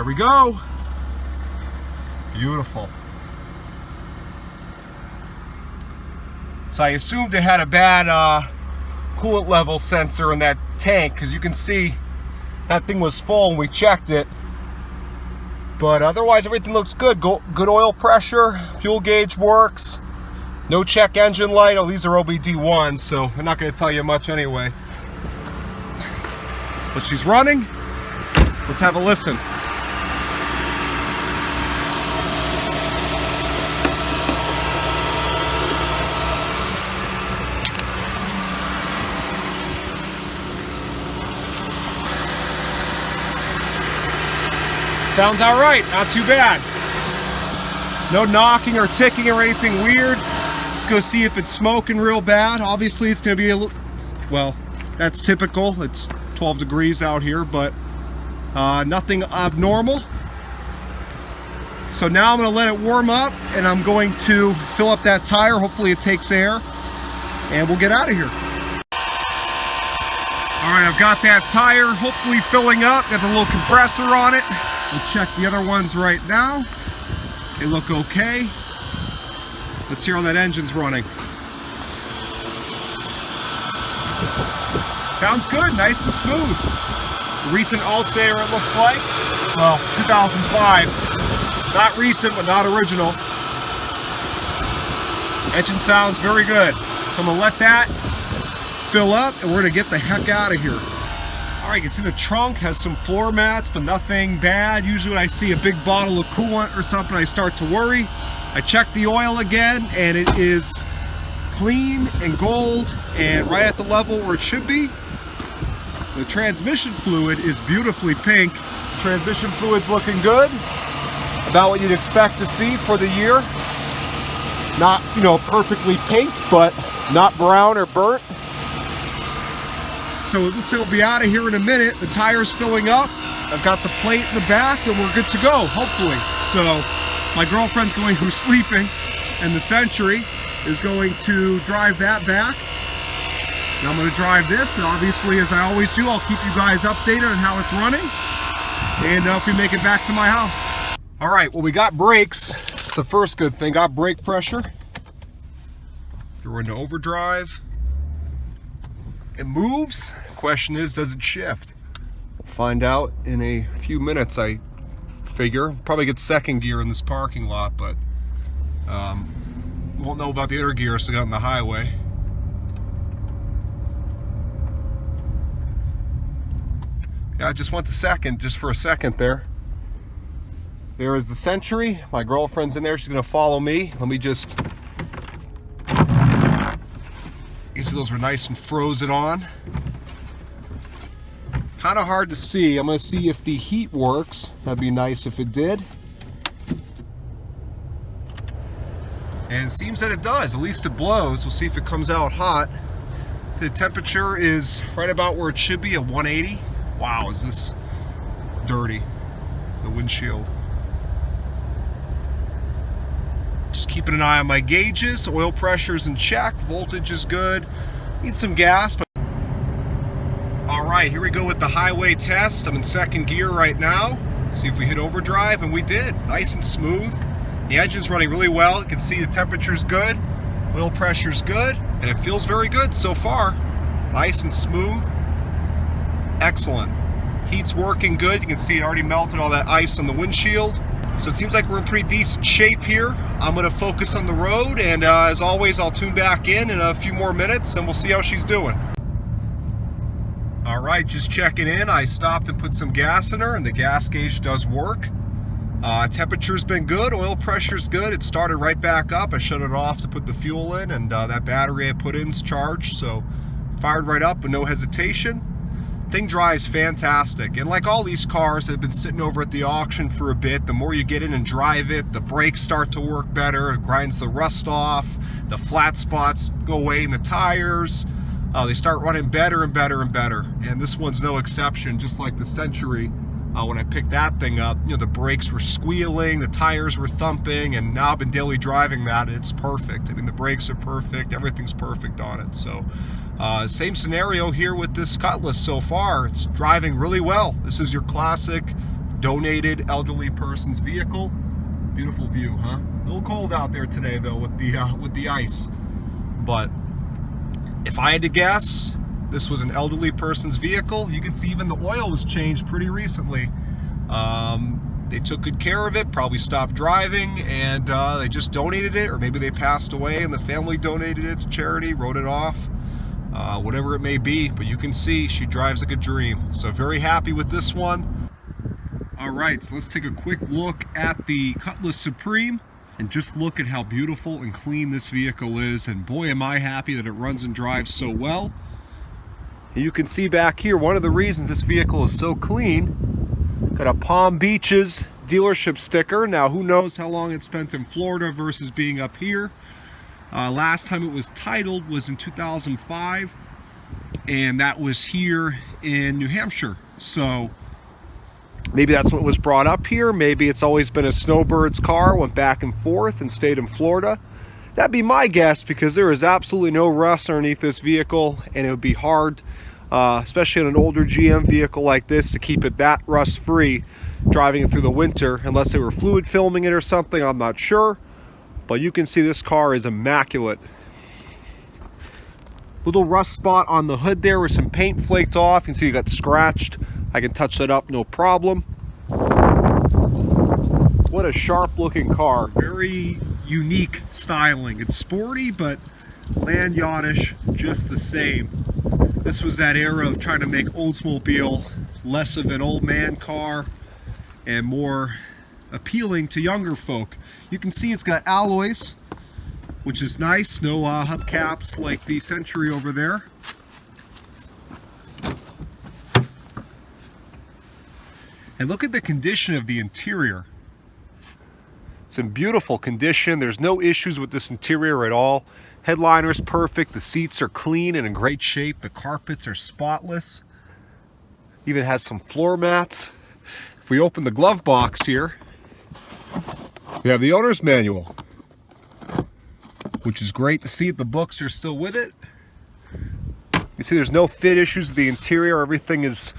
There we go. Beautiful. So I assumed it had a bad coolant level sensor in that tank, because you can see that thing was full when we checked it. But otherwise everything looks good. Good oil pressure, fuel gauge works. No check engine light. Oh, these are OBD1s, so they're not going to tell you much anyway. But she's running. Let's have a listen. Sounds all right, not too bad. No knocking or ticking or anything weird. Let's go see if it's smoking real bad. Obviously it's gonna be a little, well, that's typical. It's 12 degrees out here, but nothing abnormal. So now I'm gonna let it warm up and I'm going to fill up that tire. Hopefully it takes air and we'll get out of here. All right, I've got that tire hopefully filling up. Got the little compressor on it. We'll check the other ones right now. They look okay. Let's hear how that engine's running. Sounds good, nice and smooth. Recent alternator, it looks like. Well, 2005. Not recent, but not original. Engine sounds very good. So I'm gonna let that fill up and we're gonna get the heck out of here. All right, you can see the trunk has some floor mats, but nothing bad. Usually when I see a big bottle of coolant or something, I start to worry. I checked the oil again, and it is clean and gold and right at the level where it should be. The transmission fluid is beautifully pink. The transmission fluid's looking good. About what you'd expect to see for the year. Not, you know, perfectly pink, but not brown or burnt. So it looks like we'll be out of here in a minute. The tire's filling up. I've got the plate in the back and we're good to go, hopefully. So my girlfriend's going to be sleeping and the Century is going to drive that back. And I'm going to drive this, and obviously, as I always do, I'll keep you guys updated on how it's running and if we make it back to my house. All right, well, we got brakes. It's the first good thing. Got brake pressure. We're into overdrive. It moves. Question is, does it shift? We'll find out in a few minutes, I figure. Probably get second gear in this parking lot, but won't know about the other gears to get on the highway. Yeah, I just went to second, just for a second there. There is the Century. My girlfriend's in there. She's gonna follow me. Let me just... You see those were nice and frozen on. Kind of hard to see. I'm going to see if the heat works. That'd be nice if it did. And it seems that it does. At least it blows. We'll see if it comes out hot. The temperature is right about where it should be, at 180. Wow, is this dirty. The windshield. Just keeping an eye on my gauges. Oil pressure's in check. Voltage is good. Need some gas. But all right, here we go with the highway test. I'm in second gear right now. See if we hit overdrive, and we did. Nice and smooth. The engine's running really well. You can see the temperature's good. Oil pressure's good. And it feels very good so far. Nice and smooth. Excellent. Heat's working good. You can see it already melted all that ice on the windshield. So it seems like we're in pretty decent shape here. I'm going to focus on the road, and as always, I'll tune back in a few more minutes, and we'll see how she's doing. All right, just checking in. I stopped and put some gas in her, and the gas gauge does work. Temperature's been good, oil pressure's good. It started right back up. I shut it off to put the fuel in, and that battery I put in's charged, so fired right up with no hesitation. Thing drives fantastic, and like all these cars that have been sitting over at the auction for a bit, the more you get in and drive it, the brakes start to work better, it grinds the rust off, the flat spots go away in the tires, they start running better and better and better, and this one's no exception. Just like the Century, when I picked that thing up, you know, the brakes were squealing, the tires were thumping, and now I've been daily driving that, and it's perfect. I mean, the brakes are perfect, everything's perfect on it. So same scenario here with this Cutlass so far. It's driving really well. This is your classic donated elderly person's vehicle. Beautiful view, huh? A little cold out there today though with the ice. But if I had to guess, this was an elderly person's vehicle. You can see even the oil was changed pretty recently. They took good care of it, probably stopped driving, and they just donated it, or maybe they passed away and the family donated it to charity, wrote it off, whatever it may be. But you can see she drives like a dream. So very happy with this one. All right, so let's take a quick look at the Cutlass Supreme and just look at how beautiful and clean this vehicle is. And boy, am I happy that it runs and drives so well. And you can see back here, one of the reasons this vehicle is so clean, got a Palm Beaches dealership sticker. Now, who knows how long it spent in Florida versus being up here. Last time it was titled was in 2005, and that was here in New Hampshire. So maybe that's what was brought up here. Maybe it's always been a snowbird's car, went back and forth and stayed in Florida. That'd be my guess, because there is absolutely no rust underneath this vehicle, and it would be hard, especially on an older GM vehicle like this, to keep it that rust free driving it through the winter, unless they were fluid filming it or something. I'm not sure, but you can see this car is immaculate. Little rust spot on the hood there where some paint flaked off. You can see it got scratched. I can touch that up, no problem. What a sharp looking car. Very unique styling. It's sporty, but land yachtish just the same. This was that era of trying to make Oldsmobile less of an old man car and more appealing to younger folk. You can see it's got alloys, which is nice. No hubcaps like the Century over there. And look at the condition of the interior. It's in beautiful condition. There's no issues with this interior at all. Headliner's perfect. The seats are clean and in great shape. The carpets are spotless. Even has some floor mats. If we open the glove box here, we have the owner's manual, which is great to see. The books are still with it. You see there's no fit issues with the interior. Everything is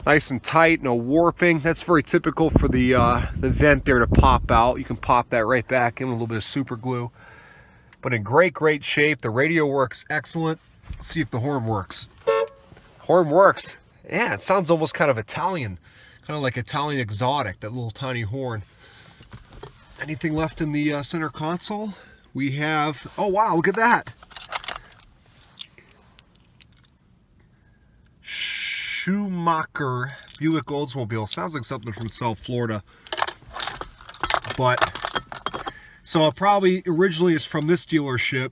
nice and tight, no warping. That's very typical for the vent there to pop out. You can pop that right back in with a little bit of super glue. But in great shape. The radio works excellent. Let's see if the horn works. Horn works. Yeah, it sounds almost kind of Italian. Kind of like Italian exotic, that little tiny horn. Anything left in the center console? We have, oh wow, look at that. Schumacher Buick Oldsmobile. Sounds like something from South Florida. But, so it probably originally is from this dealership.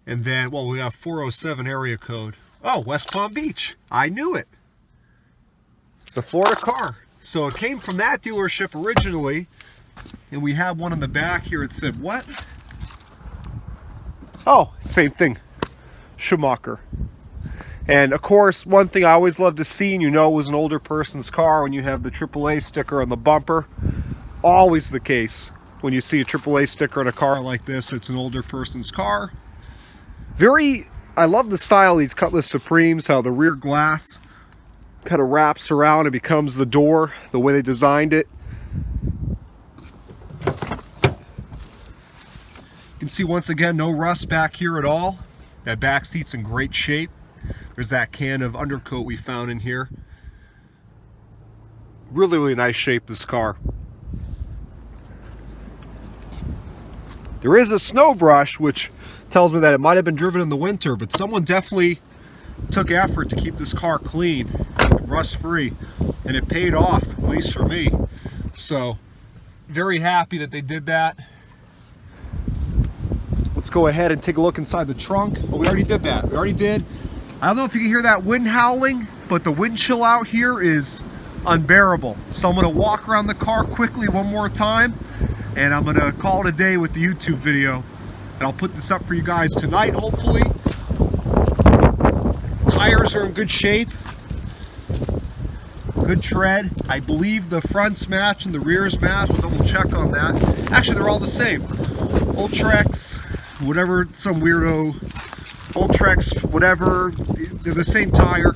And then, well, we have 407 area code. Oh, West Palm Beach. I knew it. It's a Florida car. So it came from that dealership originally. And we have one in the back here. It said, what? Oh, same thing. Schumacher. And of course, one thing I always love to see, and you know it was an older person's car, when you have the AAA sticker on the bumper. Always the case. When you see a AAA sticker on a car like this, it's an older person's car. I love the style of these Cutlass Supremes, how the rear glass kind of wraps around and becomes the door, the way they designed it. You can see once again, no rust back here at all. That back seat's in great shape. There's that can of undercoat we found in here. Really nice shape, this car. There is a snow brush, which tells me that it might have been driven in the winter, but someone definitely took effort to keep this car clean, rust-free, and it paid off, at least for me. So, very happy that they did that. Let's go ahead and take a look inside the trunk. Oh, we already did that. We already did. I don't know if you can hear that wind howling, but the wind chill out here is unbearable. So I'm gonna walk around the car quickly one more time, and I'm gonna call it a day with the YouTube video. And I'll put this up for you guys tonight, hopefully. Tires are in good shape. Good tread. I believe the fronts match and the rears match. We'll double check on that. Actually, they're all the same. Ultrex, whatever, some weirdo. Ultrex, whatever. They're the same tire.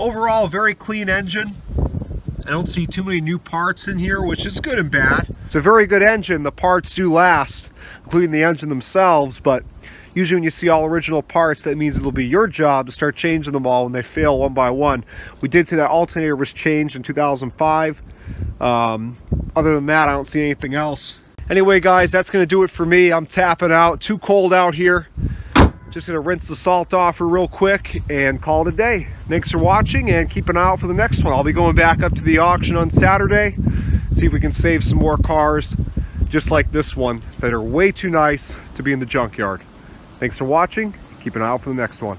Overall, very clean engine. I don't see too many new parts in here, which is good and bad. It's a very good engine. The parts do last, including the engine themselves, but usually when you see all original parts, that means it'll be your job to start changing them all when they fail one by one. We did see that alternator was changed in 2005. Other than that, I don't see anything else. Anyway, guys, that's going to do it for me. I'm tapping out. Too cold out here. Just going to rinse the salt off real quick and call it a day. Thanks for watching, and keep an eye out for the next one. I'll be going back up to the auction on Saturday, see if we can save some more cars just like this one that are way too nice to be in the junkyard. Thanks for watching. Keep an eye out for the next one.